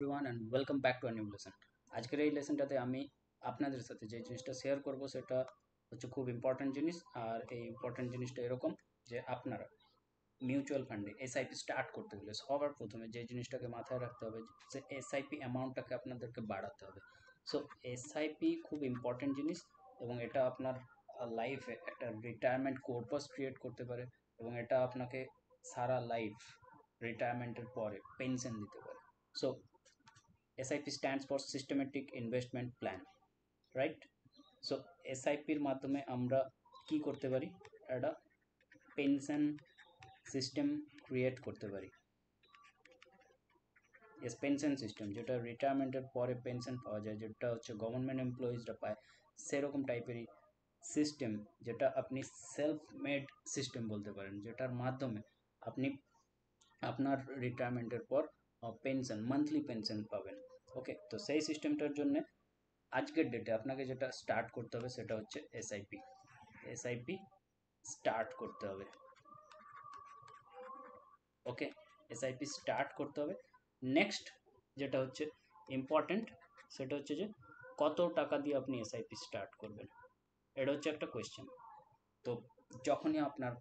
Everyone and welcome back to a new lesson. আজকের এই লেসনটাতে আমি আপনাদের সাথে যে জিনিসটা শেয়ার করব সেটা হচ্ছে খুব ইম্পর্ট্যান্ট জিনিস। আর এই ইম্পর্ট্যান্ট জিনিসটা এরকম যে আপনারা মিউচুয়াল ফান্ডে এসআইপি স্টার্ট করতে গেলে সবার প্রথমে যে জিনিসটাকে মাথায় রাখতে হবে যে এসআইপি অ্যামাউন্টটাকে আপনাদেরকে বাড়াতে হবে। সো এসআইপি খুব ইম্পর্ট্যান্ট জিনিস এবং এটা আপনার লাইফে একটা রিটায়ারমেন্ট কর্পাস ক্রিয়েট করতে পারে এবং এটা আপনাকে সারা লাইফ রিটায়ারমেন্টের পরে পেনশন দিতে পারে। So SIP stands for systematic investment plan, right? So এসআইপির মাধ্যমে আমরা কি করতে পারি, একটা পেনশন সিস্টেম ক্রিয়েট করতে পারি। এস পেনশন সিস্টেম যেটা রিটায়ারমেন্টের পরে পেনশন পাওয়া যায়, যেটা হচ্ছে গভর্নমেন্ট এমপ্লয়িজরা পায়, সেরকম টাইপেরই সিস্টেম, যেটা আপনি সেলফ মেড সিস্টেম বলতে পারেন, যেটার মাধ্যমে আপনি আপনার রিটায়ারমেন্টের পর পেনশন, মান্থলি পেনশন পাবেন। ওকে, তো সেই সিস্টেমটার জন্য আজকের ডেটে আপনাকে যেটা স্টার্ট করতে হবে সেটা হচ্ছে এসআইপি। এসআইপি স্টার্ট করতে হবে। ওকে, এসআইপি স্টার্ট করতে হবে। নেক্সট যেটা হচ্ছে ইম্পর্ট্যান্ট সেটা হচ্ছে যে কত টাকা দিয়ে আপনি এসআইপি স্টার্ট করবেন, এটা হচ্ছে একটা কোয়েশ্চেন। তো যখনই আপনার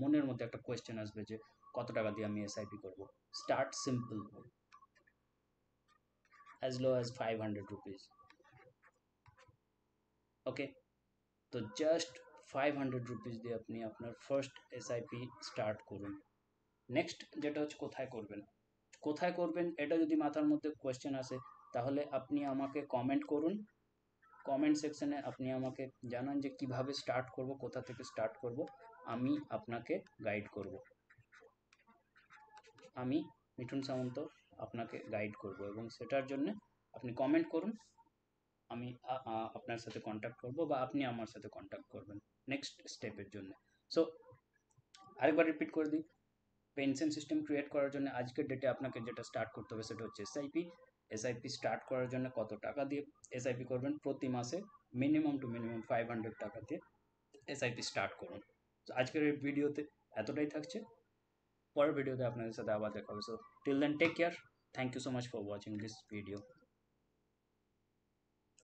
মনের মধ্যে একটা কোয়েশ্চেন আসবে যে কত টাকা দিয়ে আমি এসআইপি করব, start simple, as low as 500 rupees. ওকে, তো জাস্ট 500 রুপিস দিয়ে আপনি আপনার ফার্স্ট এসআইপি স্টার্ট করুন। নেক্সট যেটা হচ্ছে কোথায় করবেন, কোথায় করবেন এটা যদি মাথার মধ্যে কোয়েশ্চেন আসে তাহলে আপনি আমাকে কমেন্ট করুন। কমেন্ট সেকশনে আপনি আমাকে জানান যে কিভাবে স্টার্ট করব, কোথা থেকে স্টার্ট করব, আমি আপনাকে গাইড করব। আমি মিঠুন সামন্ত আপনাকে গাইড করব এবং সেটার জন্য আপনি কমেন্ট করুন। আমি আপনার সাথে কন্ট্যাক্ট করব বা আপনি আমার সাথে কন্ট্যাক্ট করবেন নেক্সট স্টেপের জন্য। সো আরেকবার রিপিট করে দিই, পেনশন সিস্টেম ক্রিয়েট করার জন্য আজকের ডেটে আপনাকে যেটা স্টার্ট করতে হবে সেটা হচ্ছে এসআইপি। এসআইপি স্টার্ট করার জন্য কত টাকা দিয়ে এসআইপি করবেন, প্রতি মাসে মিনিমাম টু মিনিমাম 500 টাকা দিয়ে এসআইপি স্টার্ট করুন। তো আজকের এই ভিডিওতে এতটাই থাকছে, পরের ভিডিওতে আপনাদের সাথে আবার দেখা হবে। So till then take care, thank you so much for watching this video.